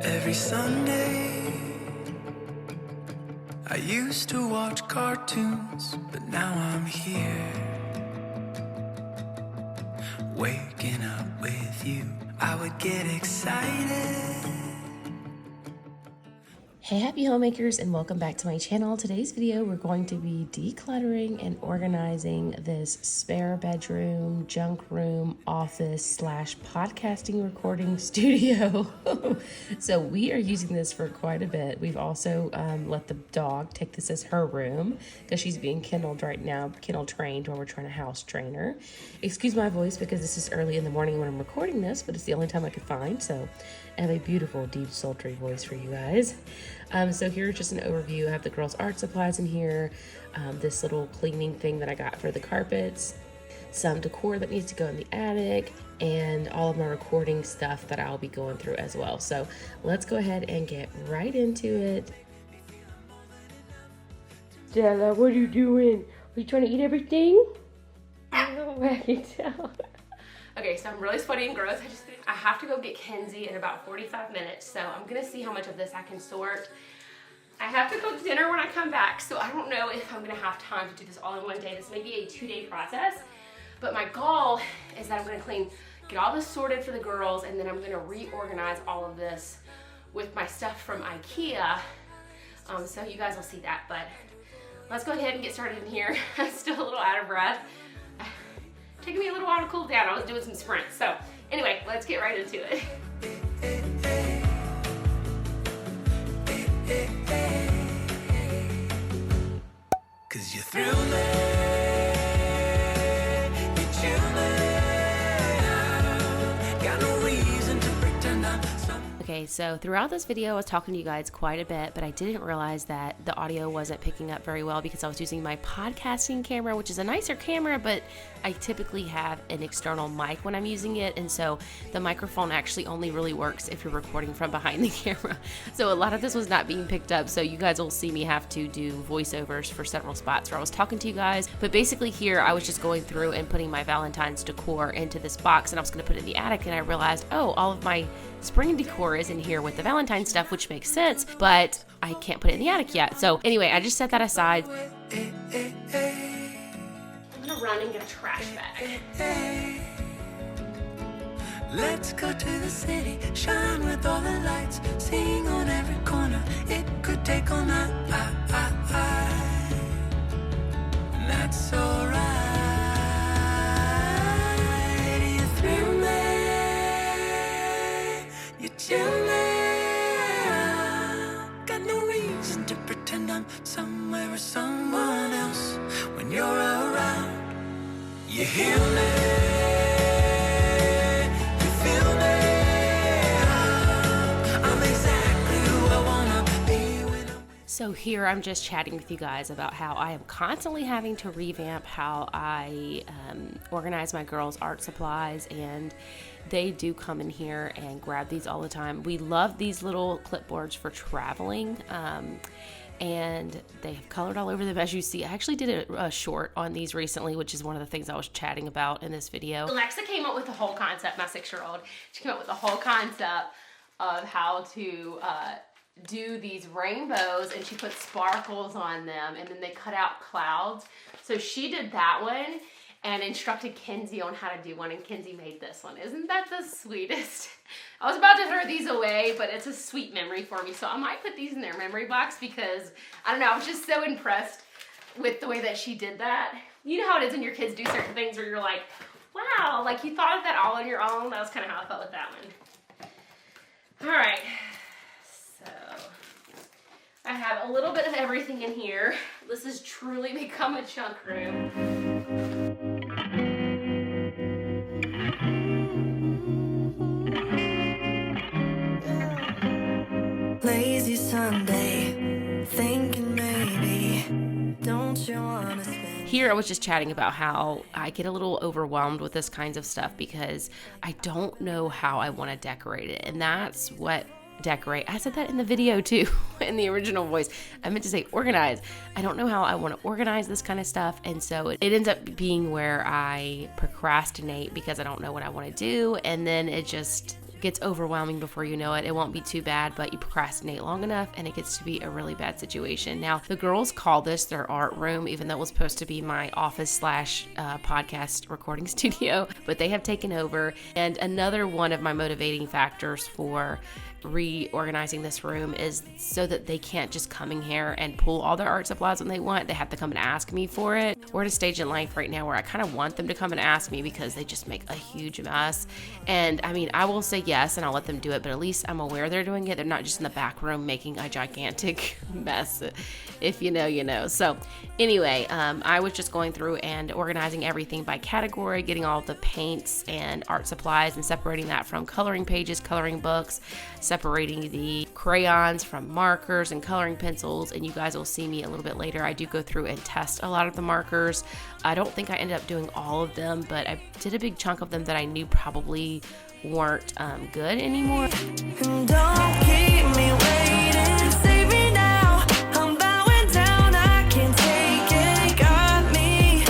Every Sunday, I used to watch cartoons, but now I'm here, waking up with you. I would get excited. Hey happy homemakers, and welcome back to my channel. Today's video we're going to be decluttering and organizing this spare bedroom, junk room, office slash podcasting recording studio. So we are using this for quite a bit. We've also let the dog take this as her room because she's being kenneled right now, kennel trained while we're trying to house train her. Excuse my voice because this is early in the morning when I'm recording this, but it's the only time I could find, so I have a beautiful, deep, sultry voice for you guys. So here's just an overview. I have the girls' art supplies in here, this little cleaning thing that I got for the carpets, some decor that needs to go in the attic, and all of my recording stuff that I'll be going through as well. So let's go ahead and get right into it. Stella, what are you doing? Are you trying to eat everything? Oh, I can tell. Okay, so I'm really sweaty and gross. I have to go get Kenzie in about 45 minutes, so I'm gonna see how much of this I can sort. I have to cook dinner when I come back, so I don't know if I'm gonna have time to do this all in one day. This may be a 2-day process, but my goal is that I'm gonna get all this sorted for the girls, and then I'm gonna reorganize all of this with my stuff from IKEA. So you guys will see that, but let's go ahead and get started in here. I'm still a little out of breath. Taking me a little while to cool down. I was doing some sprints. So anyway, let's get right into it. Cause you thrill me, you chill me out. Got no reason to pretend I'm Okay, so throughout this video, I was talking to you guys quite a bit, but I didn't realize that the audio wasn't picking up very well because I was using my podcasting camera, which is a nicer camera, but I typically have an external mic when I'm using it, and so the microphone actually only really works if you're recording from behind the camera. So a lot of this was not being picked up, so you guys will see me have to do voiceovers for several spots where I was talking to you guys. But basically here, I was just going through and putting my Valentine's decor into this box, and I was going to put it in the attic, and I realized, oh, all of my spring decor is in here with the Valentine stuff, which makes sense, but I can't put it in the attic yet. So anyway, I just set that aside. I'm gonna run and get a trash bag. Let's go to the city, shine with all the lights, sing on every corner. It could take all night. And that's alright. You thrill me, you chill me out. Got no reason to pretend I'm somewhere or someone else. When you're around, you heal me, you feel me. I'm exactly who I wanna be when I'm. So here I'm just chatting with you guys about how I am constantly having to revamp how I organize my girls' art supplies, and they do come in here and grab these all the time. We love these little clipboards for traveling, and they have colored all over them, as you see. I actually did a short on these recently, which is one of the things I was chatting about in this video. Alexa came up with the whole concept, my 6-year-old. She came up with the whole concept of how to do these rainbows, and she put sparkles on them, and then they cut out clouds. So she did that one and instructed Kenzie on how to do one, and Kenzie made this one. Isn't that the sweetest? I was about to throw these away, but it's a sweet memory for me, so I might put these in their memory box because, I don't know, I was just so impressed with the way that she did that. You know how it is when your kids do certain things where you're like, wow, like you thought of that all on your own? That was kind of how I felt with that one. All right, so I have a little bit of everything in here. This has truly become a junk room. Lazy Sunday, thinking maybe, don't you wanna spend. Here I was just chatting about how I get a little overwhelmed with this kinds of stuff because I don't know how I want to decorate it, and that's what decorate. I said that in the video too, in the original voice. I meant to say organize. I don't know how I want to organize this kind of stuff. And so it ends up being where I procrastinate because I don't know what I want to do. And then it just gets overwhelming before you know it. It won't be too bad, but you procrastinate long enough and it gets to be a really bad situation. Now, the girls call this their art room, even though it was supposed to be my office / podcast recording studio, but they have taken over. And another one of my motivating factors for reorganizing this room is so that they can't just come in here and pull all their art supplies when they want. They have to come and ask me for it. We're at a stage in life right now where I kind of want them to come and ask me because they just make a huge mess. And I mean, I will say yes and I'll let them do it, but at least I'm aware they're doing it. They're not just in the back room making a gigantic mess. If you know, you know. So anyway, I was just going through and organizing everything by category, getting all the paints and art supplies and separating that from coloring pages, coloring books, separating the crayons from markers and coloring pencils. And you guys will see me a little bit later. I do go through and test a lot of the markers. I don't think I ended up doing all of them, but I did a big chunk of them that I knew probably weren't good anymore. Don't keep me waiting, save me now. I'm bowing down, I can't take it. Got me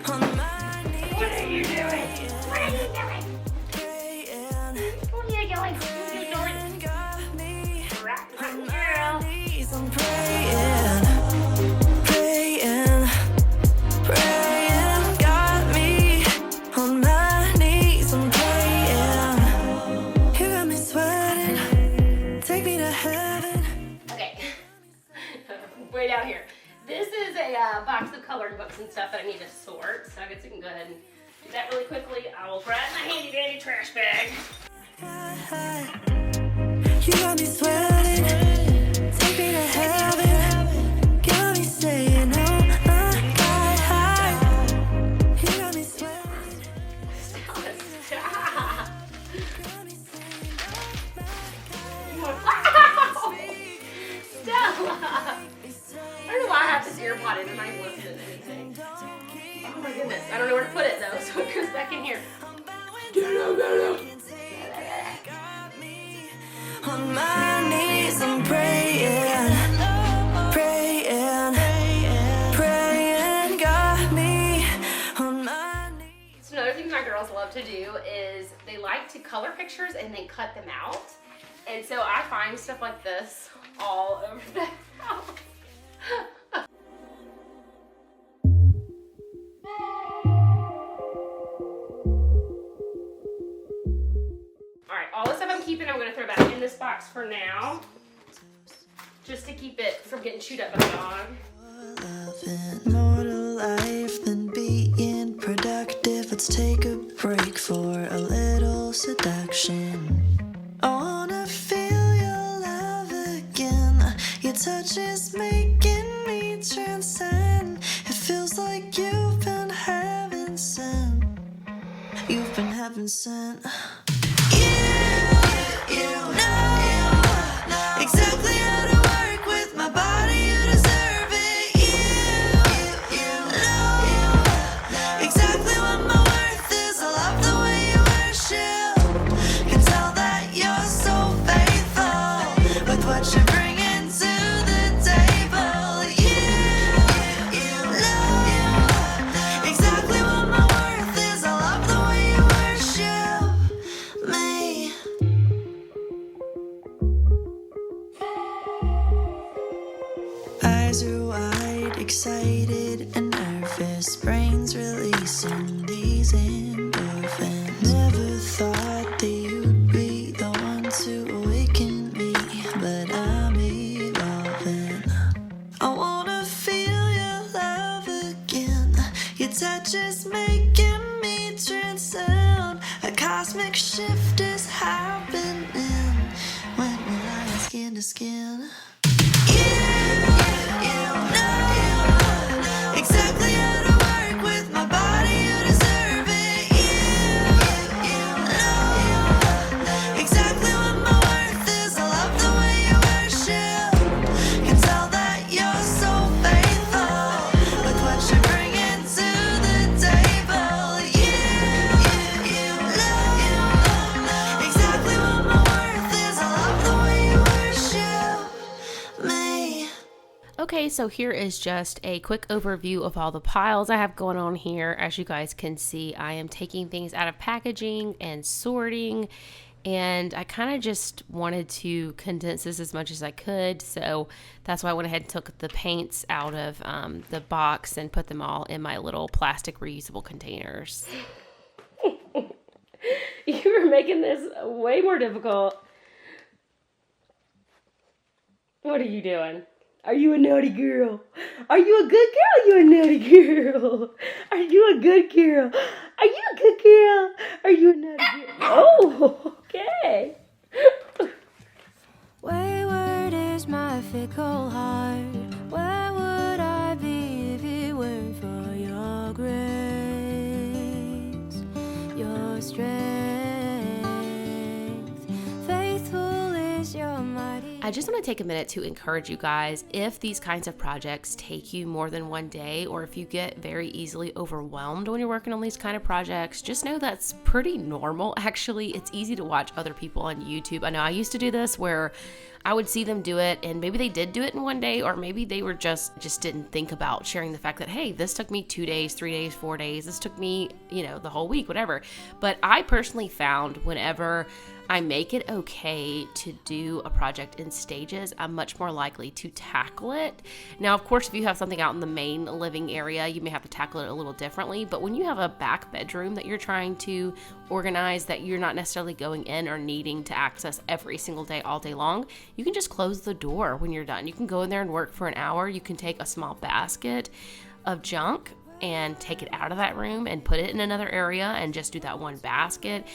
on my knees. What are you doing? What are you doing? What are you doing? Got me on my Girl. knees. I'm praying, praying, praying. Got me on my knees. I'm praying. You got me sweating. Take me to heaven. Okay, way down here. This is a box of coloring books and stuff that I need to sort, so I guess we can go ahead and do that really quickly. I will grab my handy dandy trash bag. You got me sweating. Take me to heaven. Got me saying, oh my God. You got me sweating. Stop. Got me saying, oh my Wow. Stella. I don't know why I have this earpod in and I'm listening to anything. Oh my goodness. I don't know where to put it though, so it goes back in here. on my knees, I'm praying, praying, praying. Got me on my knees. So another thing my girls love to do is they like to color pictures and then cut them out. And so I find stuff like this all over the house. Alright, all the stuff I'm keeping I'm going to throw back in this box for now. Just to keep it from getting chewed up by the dog. Loving more to life than being productive. Let's take a break for a little seduction. I wanna feel your love again. Your touch is making me transcend. It feels like you've been heaven sent. You've been heaven sent. You know exactly how to work with my body. You deserve it. You know exactly what my worth is. I love the way you worship. Can tell that you're so faithful with what you're bringing to the table. You know exactly what my worth is. I love the way you worship me. Eyes are wide, excited and nervous. Brains releasing these endorphins. Never thought that you'd be the one to awaken me, but I'm evolving. I wanna feel your love again. Your touch is making me transcend. A cosmic shift is happening when we lie skin to skin. You know exactly how to work with my body. You deserve it. You know exactly what my worth is. I love the way you worship. Can tell that you're so faithful with what you're bringing to the table. You know exactly what my worth is. I love the way you so here is just a quick overview of all the piles I have going on here. As you guys can see, I am taking things out of packaging and sorting, and I kind of just wanted to condense this as much as I could. So that's why I went ahead and took the paints out of the box and put them all in my little plastic reusable containers. You were making this way more difficult. What are you doing? Are you a naughty girl? Are you a good girl? Are you a naughty girl? Are you a good girl? Are you a good girl? Are you a naughty girl? Oh, okay. Wayward is my fickle heart. Where would I be if it weren't for your grace, your strength? Faithful is your mighty. I just want to take a minute to encourage you guys, if these kinds of projects take you more than one day, or if you get very easily overwhelmed when you're working on these kind of projects, just know that's pretty normal. Actually, it's easy to watch other people on YouTube. I know I used to do this where I would see them do it, and maybe they did do it in one day, or maybe they were just didn't think about sharing the fact that, hey, this took me 2 days, 3 days, 4 days, this took me, the whole week, whatever. But I personally found whenever I make it okay to do a project in stages, I'm much more likely to tackle it. Now, of course, if you have something out in the main living area, you may have to tackle it a little differently. But when you have a back bedroom that you're trying to organize, that you're not necessarily going in or needing to access every single day, all day long, you can just close the door when you're done. You can go in there and work for an hour. You can take a small basket of junk and take it out of that room and put it in another area and just do that one basket.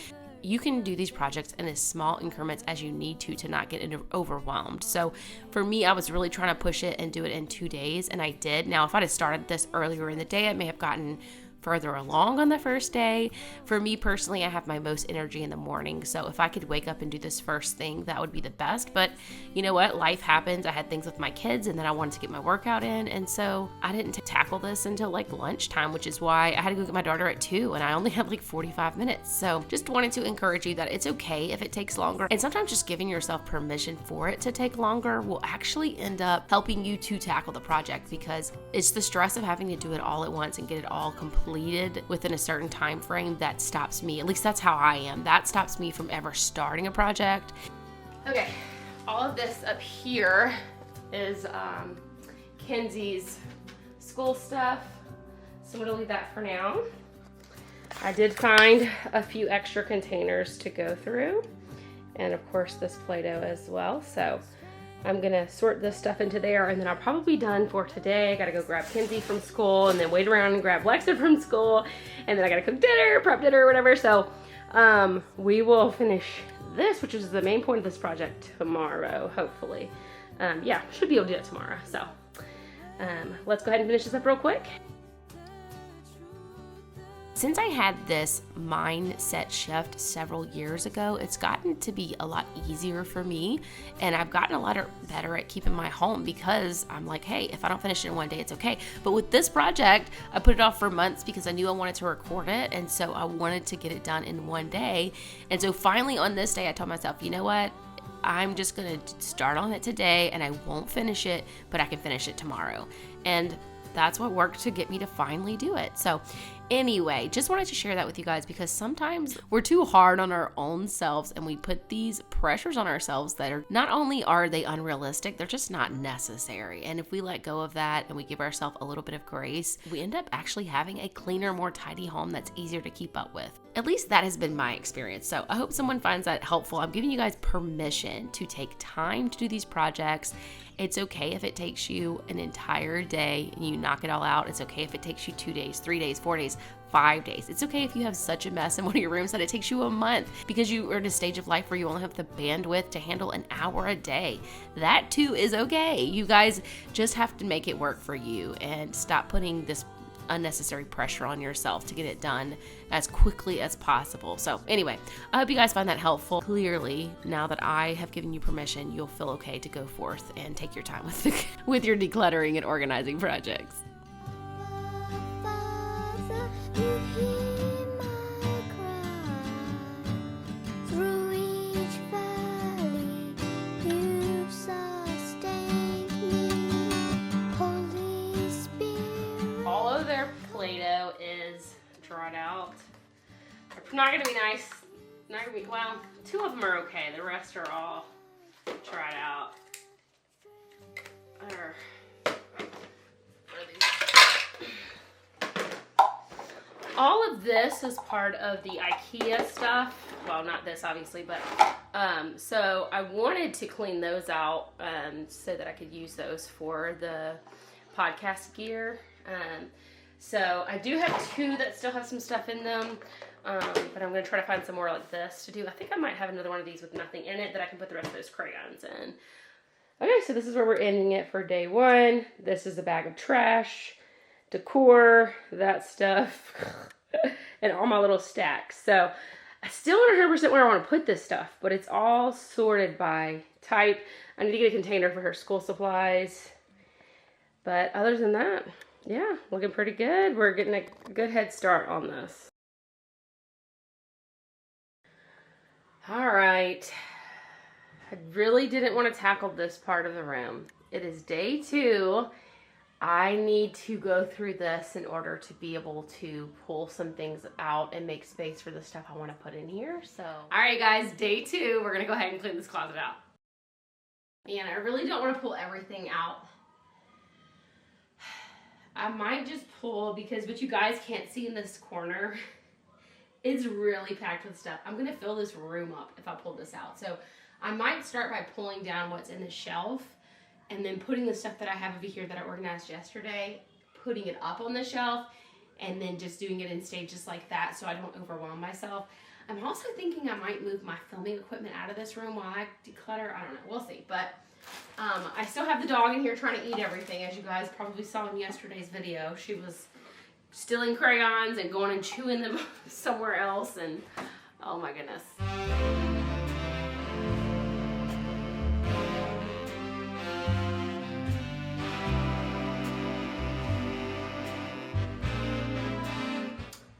You can do these projects in as small increments as you need to not get overwhelmed. So for me, I was really trying to push it and do it in 2 days, and I did. Now, if I'd have started this earlier in the day, I may have gotten further along on the first day. For me personally, I have my most energy in the morning, so if I could wake up and do this first thing, that would be the best. But you know what? Life happens. I had things with my kids, and then I wanted to get my workout in, and so I didn't tackle this until like lunchtime, which is why I had to go get my daughter at 2, and I only had like 45 minutes. So just wanted to encourage you that it's okay if it takes longer, and sometimes just giving yourself permission for it to take longer will actually end up helping you to tackle the project, because it's the stress of having to do it all at once and get it all completed within a certain time frame that stops me. At least that's how I am. That stops me from ever starting a project. Okay, all of this up here is Kenzie's school stuff, so I'm gonna leave that for now. I did find a few extra containers to go through, and of course this Play-Doh as well. So I'm gonna sort this stuff into there, and then I'll probably be done for today. I gotta go grab Kenzie from school, and then wait around and grab Lexa from school, and then I gotta cook dinner, prep dinner, whatever. So we will finish this, which is the main point of this project, tomorrow, hopefully. Yeah, should be able to do it tomorrow. So let's go ahead and finish this up real quick. Since I had this mindset shift several years ago, it's gotten to be a lot easier for me, and I've gotten a lot better at keeping my home, because I'm like, hey, if I don't finish it in one day, it's okay. But with this project, I put it off for months because I knew I wanted to record it, and so I wanted to get it done in one day. And so finally on this day, I told myself, you know what? I'm just gonna start on it today, and I won't finish it, but I can finish it tomorrow. And that's what worked to get me to finally do it. So anyway, just wanted to share that with you guys, because sometimes we're too hard on our own selves, and we put these pressures on ourselves that are not only are they unrealistic, they're just not necessary. And if we let go of that and we give ourselves a little bit of grace, we end up actually having a cleaner, more tidy home that's easier to keep up with. At least that has been my experience. So I hope someone finds that helpful. I'm giving you guys permission to take time to do these projects. It's okay if it takes you an entire day and you knock it all out. It's okay if it takes you 2 days, 3 days, 4 days, 5 days. It's okay if you have such a mess in one of your rooms that it takes you a month because you are in a stage of life where you only have the bandwidth to handle an hour a day. That too is okay. You guys just have to make it work for you and stop putting this unnecessary pressure on yourself to get it done as quickly as possible. So anyway, I hope you guys find that helpful. Clearly, now that I have given you permission, you'll feel okay to go forth and take your time with your decluttering and organizing projects. Father, you hear my cry. Through each valley, you sustained me. Not gonna be nice. Not gonna be, well, 2 of them are okay. The rest are all tried out. All of this is part of the IKEA stuff. Well, not this obviously, but so I wanted to clean those out so that I could use those for the podcast gear. So I do have 2 that still have some stuff in them, but I'm going to try to find some more like this to do. I think I might have another one of these with nothing in it that I can put the rest of those crayons in. Okay, so this is where we're ending it for day 1. This is a bag of trash, decor, that stuff, and all my little stacks. So I still don't 100% where I want to put this stuff, but it's all sorted by type. I need to get a container for her school supplies. But other than that, yeah, looking pretty good. We're getting a good head start on this. All right. I really didn't want to tackle this part of the room. It is day 2. I need to go through this in order to be able to pull some things out and make space for the stuff I want to put in here. So, all right, guys, day 2. We're going to go ahead and clean this closet out. And I really don't want to pull everything out. I might just pull, because what you guys can't see in this corner is really packed with stuff. I'm going to fill this room up if I pull this out. So I might start by pulling down what's in the shelf and then putting the stuff that I have over here that I organized yesterday, putting it up on the shelf, and then just doing it in stages like that so I don't overwhelm myself. I'm also thinking I might move my filming equipment out of this room while I declutter. I don't know. We'll see. But I still have the dog in here trying to eat everything, as you guys probably saw in yesterday's video. She was stealing crayons and going and chewing them somewhere else, and oh my goodness.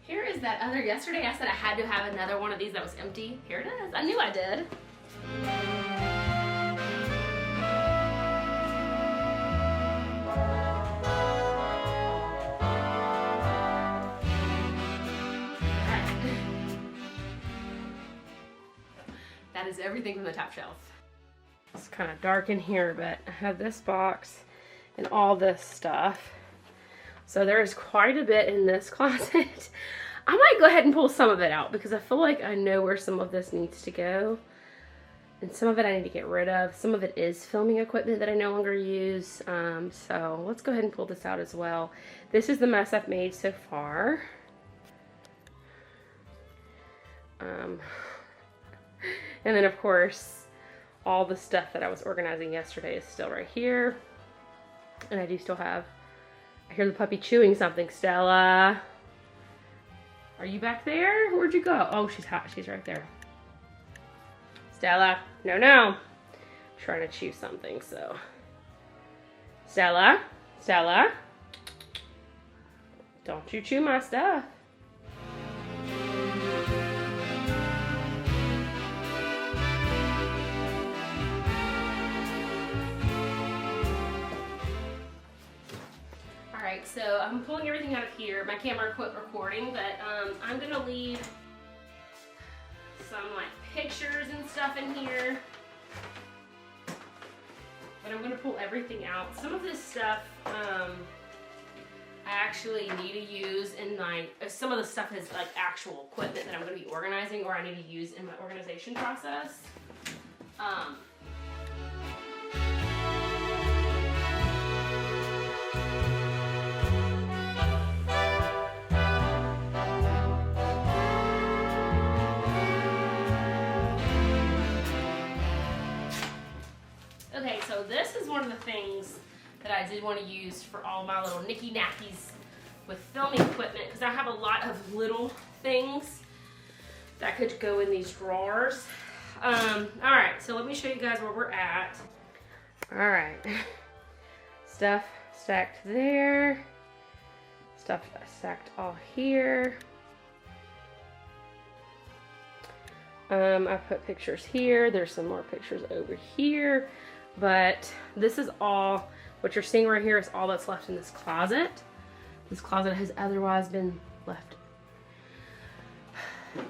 Here is that other, yesterday I said I had to have another one of these that was empty. Here it is. I knew I did. That is everything from the top shelf. It's kind of dark in here, but I have this box and all this stuff. So there's quite a bit in this closet. I might go ahead and pull some of it out because I feel like I know where some of this needs to go. And some of it I need to get rid of. Some of it is filming equipment that I no longer use. So let's go ahead and pull this out as well. This is the mess I've made so far. And then, of course, all the stuff that I was organizing yesterday is still right here. And I do still have, I hear the puppy chewing something. Stella, are you back there? Where'd you go? Oh, she's hot. She's right there. Stella, no, no. I'm trying to chew something, so. Stella, Stella, don't you chew my stuff. So I'm pulling everything out of here. My camera quit recording, but I'm gonna leave some like pictures and stuff in here. But I'm gonna pull everything out. Some of this stuff I actually need to use in my, some of the stuff is like actual equipment that I'm gonna be organizing or I need to use in my organization process. Okay, so this is one of the things that I did want to use for all my little nicky nappies with filming equipment, because I have a lot of little things that could go in these drawers. Alright, so let me show you guys where we're at. Alright, stuff stacked there, stuff stacked all here. I put pictures here, there's some more pictures over here. But this is all, what you're seeing right here is all that's left in this closet. This closet has otherwise been left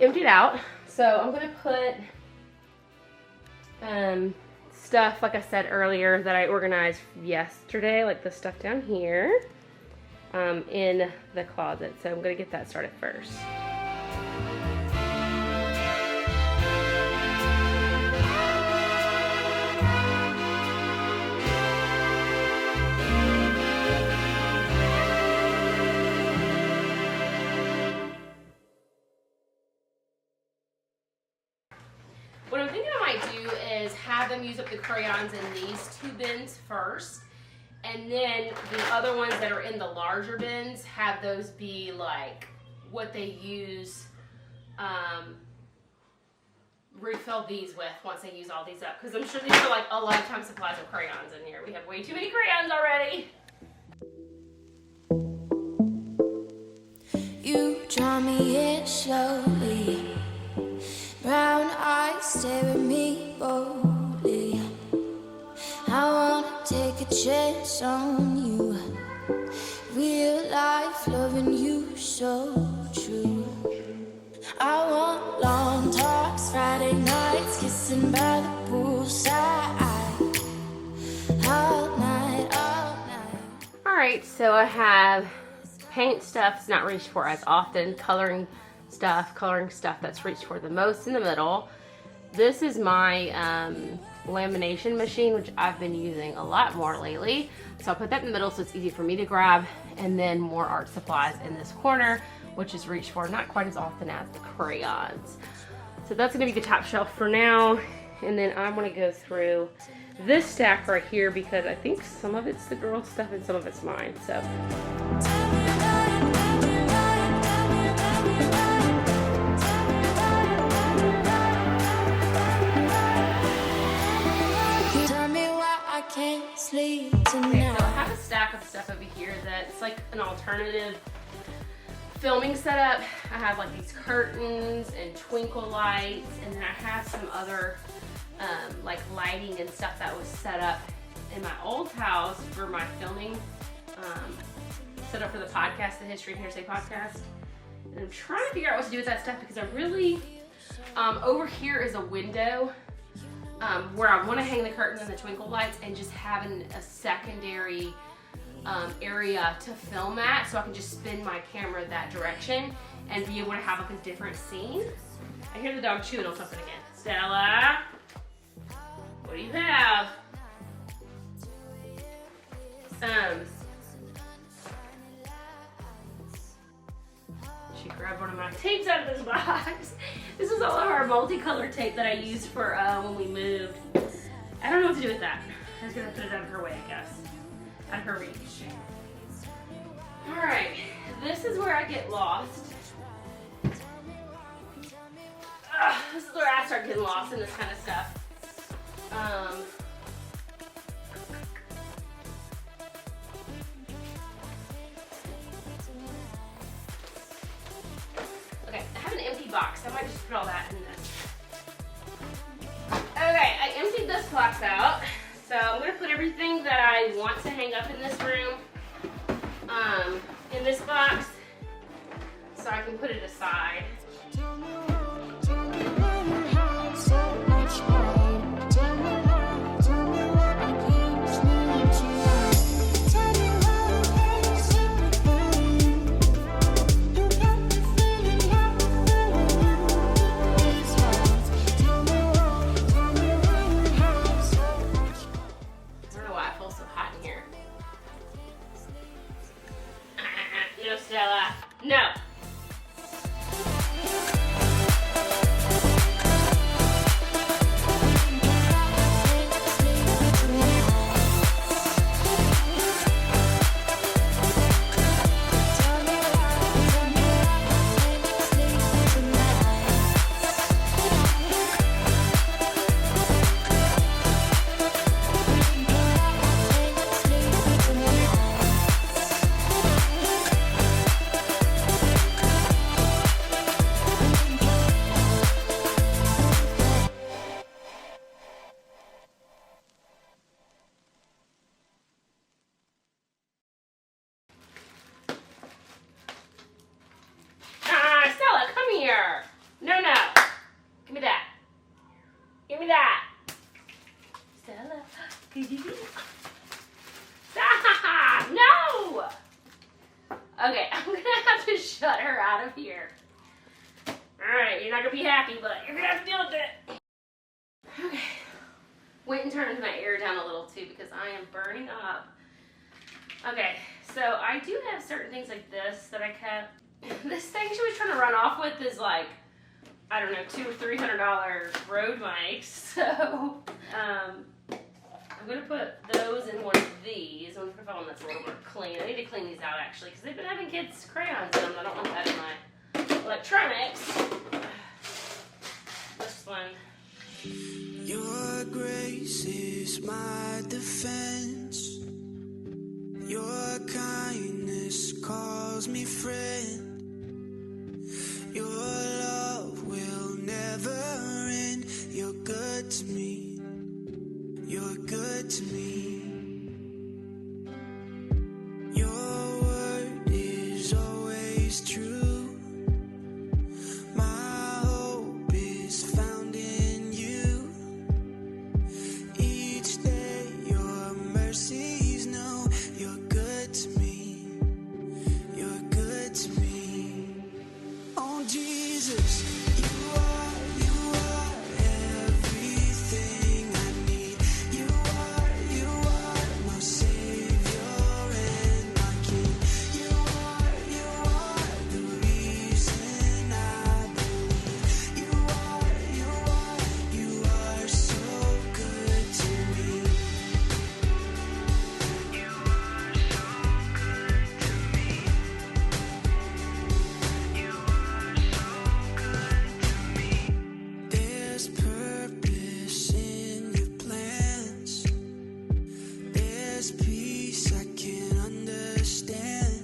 emptied out. So I'm gonna put stuff, like I said earlier, that I organized yesterday, like the stuff down here, in the closet. So I'm gonna get that started first. What I'm thinking I might do is have them use up the crayons in these 2 bins first, and then the other ones that are in the larger bins, have those be like what they use, refill these with once they use all these up. Because I'm sure these are like a lifetime supplies of crayons in here. We have way too many crayons already. You draw me in slowly. Brown eyes stare at me boldly. I wanna take a chance on you. Real life loving you so true. I want long talks, Friday nights, kissing by the poolside. All night, all night. Alright, so I have paint stuff it's not reached for as often, coloring stuff that's reached for the most in the middle. This is my lamination machine, which I've been using a lot more lately. So I'll put that in the middle so it's easy for me to grab, and then more art supplies in this corner, which is reached for not quite as often as the crayons. So that's gonna be the top shelf for now. And then I'm gonna go through this stack right here because I think some of it's the girl stuff and some of it's mine. So. Can't sleep tonight. Okay, so I have a stack of stuff over here that's like an alternative filming setup. I have like these curtains and twinkle lights, and then I have some other like lighting and stuff that was set up in my old house for my filming, set up for the podcast, the History of Hearsay podcast. And I'm trying to figure out what to do with that stuff because I really, over here is a window where I want to hang the curtains and the twinkle lights, and just having a secondary area to film at, so I can just spin my camera that direction and be able to have like a different scene. I hear the dog chewing on something again. Stella, what do you have? She grabbed one of my tapes out of this box. This is all of our multicolored tape that I used for when we moved. I don't know what to do with that. I was gonna put it out of her way, I guess. Out of her reach. All right, this is where I get lost. This is where I start getting lost in this kind of stuff. Okay, I have an empty box. I might just put all that in this. Okay, I emptied this box out. So I'm gonna put everything that I want to hang up in this room in this box so I can put it aside. No. Stop! No! Okay, I'm gonna have to shut her out of here. Alright, you're not gonna be happy, but you're gonna have to deal with it. Okay. Went and turned my air down a little too because I am burning up. Okay, so I do have certain things like this that I kept. This thing she was trying to run off with is like, I don't know, $200 or $300 road mics. So, I'm going to put those in one of these. I'm going to put one that's a little more clean. I need to clean these out actually because they've been having kids' crayons in them. I don't want that in my electronics. This one. Your grace is my defense. Your kindness calls me friend. Your love will never end. You're good to me. You're good to me. Your word is always true. My hope is found in you. Each day your mercies know. You're good to me. You're good to me. Oh Jesus, you are everything I need. You are my Savior and my King. You are the reason I believe. You are so good to me. You are so good to me. You are so good to me. There's purpose in your plans. There's peace I can't understand.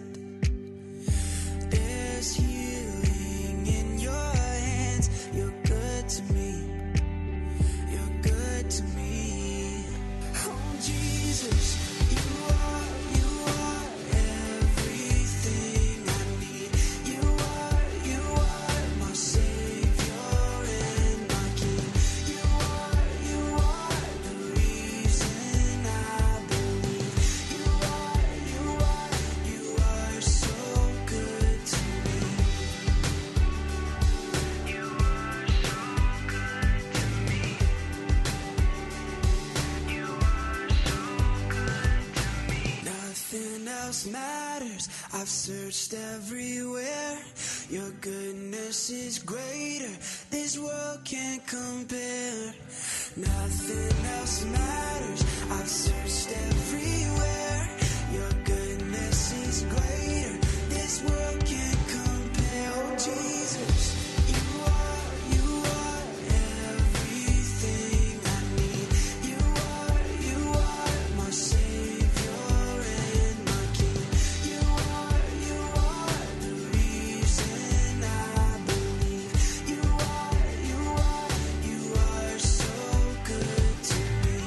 There's healing in your hands. You're good to me. You're good to me. Oh Jesus, you are everything I need. You are my Savior and my King. You are the reason I believe. You are so good to me. You are so good to me. You are so good to me. Nothing else matters. I've searched everywhere. Your goodness is greater. This world can't compare. Nothing else matters. I've searched everywhere. Your goodness is greater. This world can't compare. Oh Jesus, you are everything I need. You are my Savior and my King. You are the reason I believe. You are so good to me.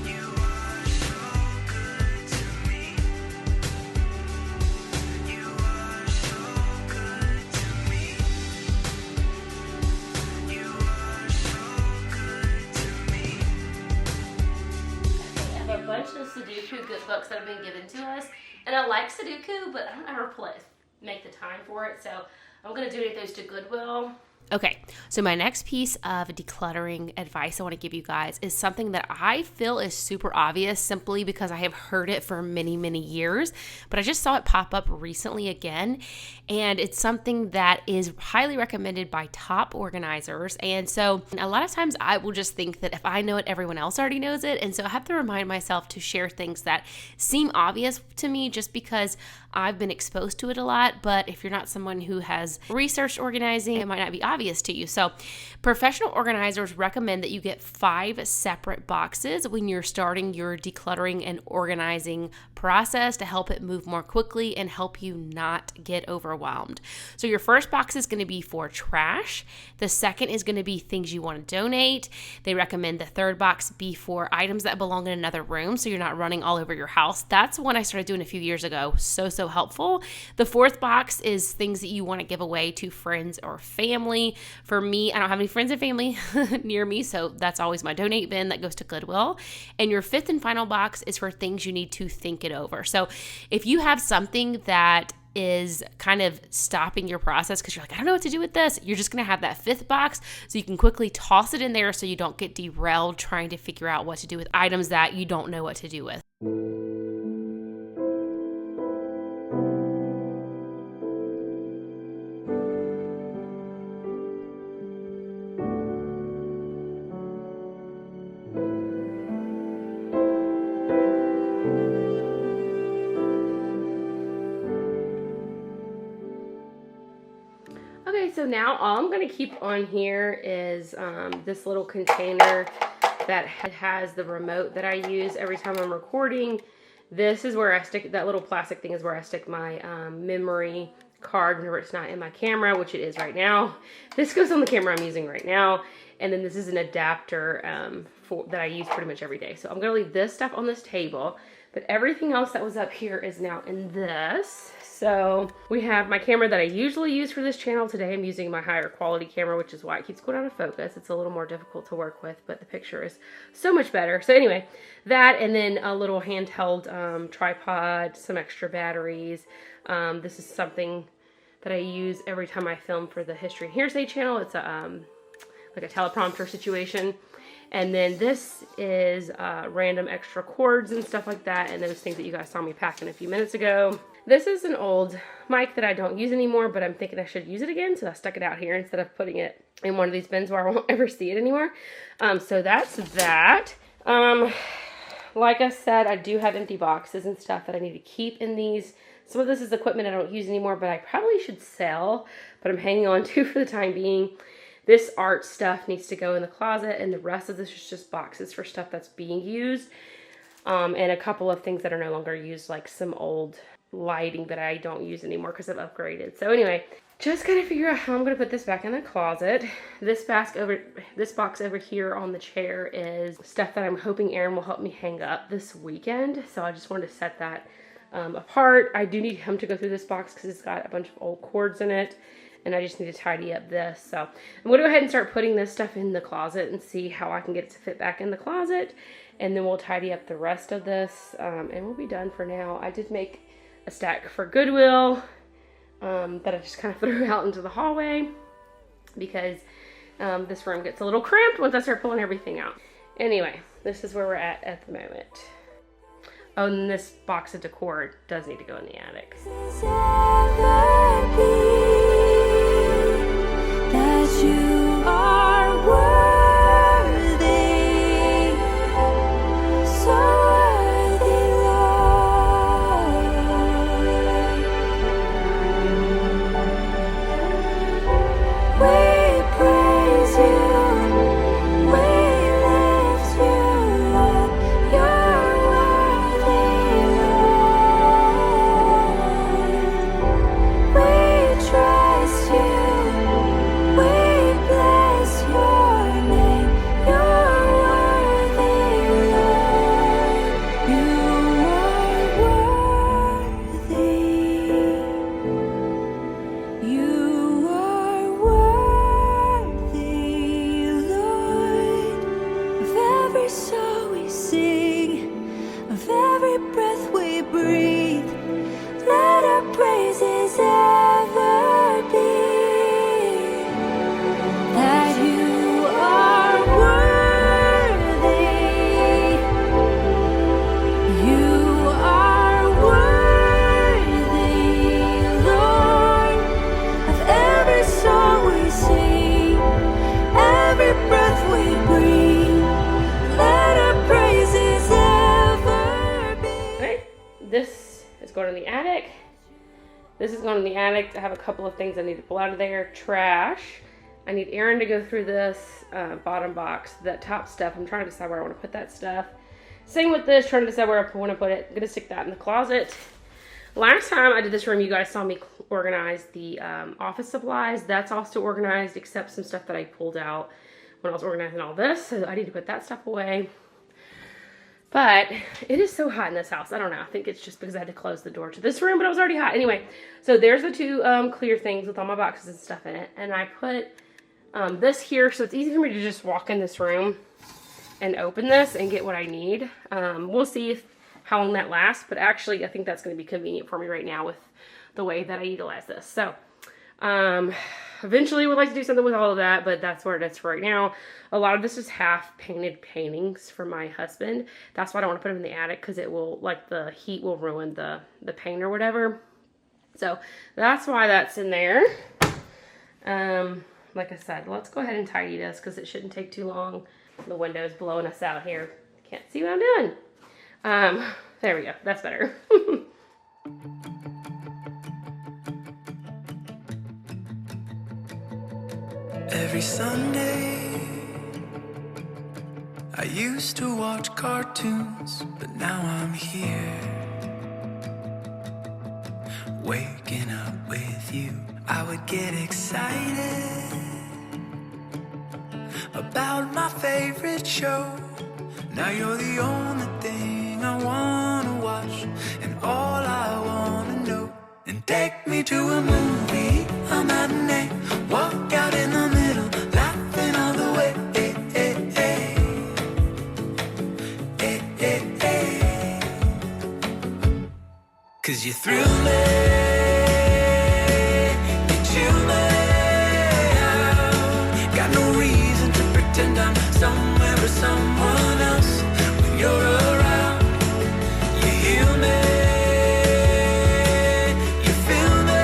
You are so good to me. You are so good to me. You are so good to me. I have a bunch of Sudoku good books that have been given to us, and I like Sudoku, but I don't ever make the time for it, so I'm going to donate those to Goodwill. Okay, so my next piece of decluttering advice I want to give you guys is something that I feel is super obvious simply because I have heard it for many, many years, but I just saw it pop up recently again, and it's something that is highly recommended by top organizers. And so a lot of times I will just think that if I know it, everyone else already knows it, and so I have to remind myself to share things that seem obvious to me just because I've been exposed to it a lot. But if you're not someone who has researched organizing, it might not be obvious to you. So professional organizers recommend that you get 5 separate boxes when you're starting your decluttering and organizing process to help it move more quickly and help you not get overwhelmed. So your first box is going to be for trash. The second is going to be things you want to donate. They recommend the third box be for items that belong in another room so you're not running all over your house. That's one I started doing a few years ago. So so helpful. The fourth box is things that you want to give away to friends or family. For me, I don't have any friends and family near me, so that's always my donate bin that goes to Goodwill. And your fifth and final box is for things you need to think it over. So if you have something that is kind of stopping your process because you're like, I don't know what to do with this, you're just going to have that fifth box so you can quickly toss it in there so you don't get derailed trying to figure out what to do with items that you don't know what to do with. Okay, so now all I'm going to keep on here is this little container that has the remote that I use every time I'm recording. This is where I stick, that little plastic thing is where I stick my memory card whenever it's not in my camera, which it is right now. This goes on the camera I'm using right now. And then this is an adapter that I use pretty much every day. So I'm going to leave this stuff on this table, but everything else that was up here is now in this. So we have my camera that I usually use for this channel. Today I'm using my higher quality camera, which is why it keeps going out of focus. It's a little more difficult to work with, but the picture is so much better. So anyway, that, and then a little handheld tripod, some extra batteries. This is something that I use every time I film for the History and Hearsay channel. It's a like a teleprompter situation. And then this is random extra cords and stuff like that, and those things that you guys saw me packing a few minutes ago. This is an old mic that I don't use anymore, but I'm thinking I should use it again, so I stuck it out here instead of putting it in one of these bins where I won't ever see it anymore. So that's that. Like I said, I do have empty boxes and stuff that I need to keep in these. Some of this is equipment I don't use anymore, but I probably should sell, but I'm hanging on to for the time being. This art stuff needs to go in the closet, and the rest of this is just boxes for stuff that's being used. And a couple of things that are no longer used, like some old lighting that I don't use anymore because I've upgraded. So anyway, just gotta figure out how I'm gonna put this back in the closet. This box over here on the chair is stuff that I'm hoping Aaron will help me hang up this weekend. So I just wanted to set that apart. I do need him to go through this box because it's got a bunch of old cords in it, and I just need to tidy up this. So I'm gonna go ahead and start putting this stuff in the closet and see how I can get it to fit back in the closet, and then we'll tidy up the rest of this, and we'll be done for now. I did make a stack for Goodwill that I just kind of threw out into the hallway because this room gets a little cramped once I start pulling everything out. Anyway, this is where we're at the moment. Oh, and this box of decor does need to go in the attic. That you are worthy, so worthy, Lord. We praise you, we lift you up, you're worthy, Lord. We trust you. This is going in the attic. This is going in the attic. I have a couple of things I need to pull out of there. Trash. I need Aaron to go through this bottom box. That top stuff, I'm trying to decide where I want to put that stuff. Same with this, trying to decide where I want to put it. I'm going to stick that in the closet. Last time I did this room, you guys saw me organize the office supplies. That's all still organized except some stuff that I pulled out when I was organizing all this. So I need to put that stuff away. But it is so hot in this house. I don't know. I think it's just because I had to close the door to this room, but it was already hot. Anyway, so there's the two clear things with all my boxes and stuff in it. And I put this here so it's easy for me to just walk in this room and open this and get what I need. We'll see how long that lasts, but actually I think that's going to be convenient for me right now with the way that I utilize this. So eventually we'd like to do something with all of that, but that's where it is for right now. A lot of this is half painted paintings for my husband. That's why I don't want to put them in the attic, because it will, like, the heat will ruin the paint or whatever. So that's why that's in there. Like I said, let's go ahead and tidy this because it shouldn't take too long. The window's blowing us out here. Can't see what I'm doing. There we go. That's better. Every Sunday, I used to watch cartoons, but now I'm here, waking up with you. I would get excited about my favorite show. Now you're the only thing I wanna watch, and all I wanna know. And take me to a movie, a matinee, walk out in the middle, laughing all the way. Cause you thrill me, you chill me out. Got no reason to pretend I'm somewhere or someone else when you're around. You heal me, you feel me.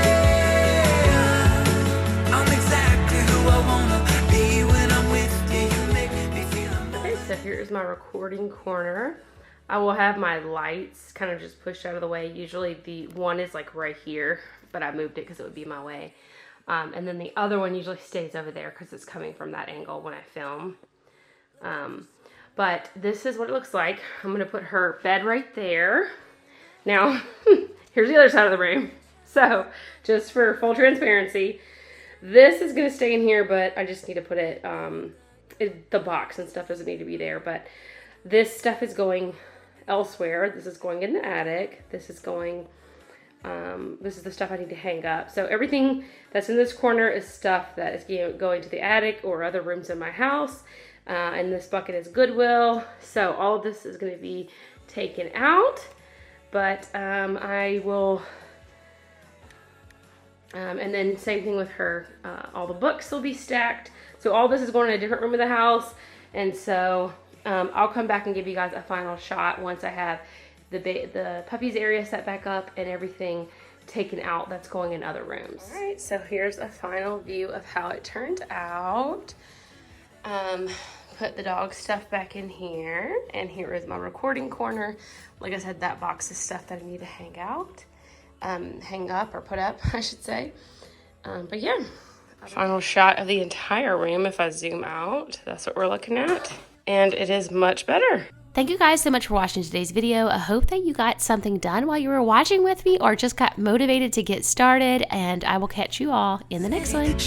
I'm exactly who I wanna be when I'm with you. You make me feel Okay, so here's my recording corner. I will have my lights kind of just pushed out of the way. Usually the one is like right here, but I moved it because it would be my way. And then the other one usually stays over there because it's coming from that angle when I film. But this is what it looks like. I'm going to put her bed right there. Now, here's the other side of the room. So, just for full transparency, this is going to stay in here, but I just need to put it, the box and stuff doesn't need to be there. But this stuff is going elsewhere. This is going in the attic. This is going, this is the stuff I need to hang up. So everything that's in this corner is stuff that is going to the attic or other rooms in my house. And this bucket is Goodwill. So all of this is going to be taken out. But I will, and then same thing with her. All the books will be stacked. So all this is going in a different room of the house. And so I'll come back and give you guys a final shot once I have the puppies area set back up and everything taken out that's going in other rooms. All right, so here's a final view of how it turned out. Put the dog stuff back in here, and here is my recording corner. Like I said, that box is stuff that I need to hang up or put up, I should say. But yeah, final shot of the entire room. If I zoom out, that's what we're looking at. And it is much better. Thank you guys so much for watching today's video. I hope that you got something done while you were watching with me or just got motivated to get started. And I will catch you all in the next one.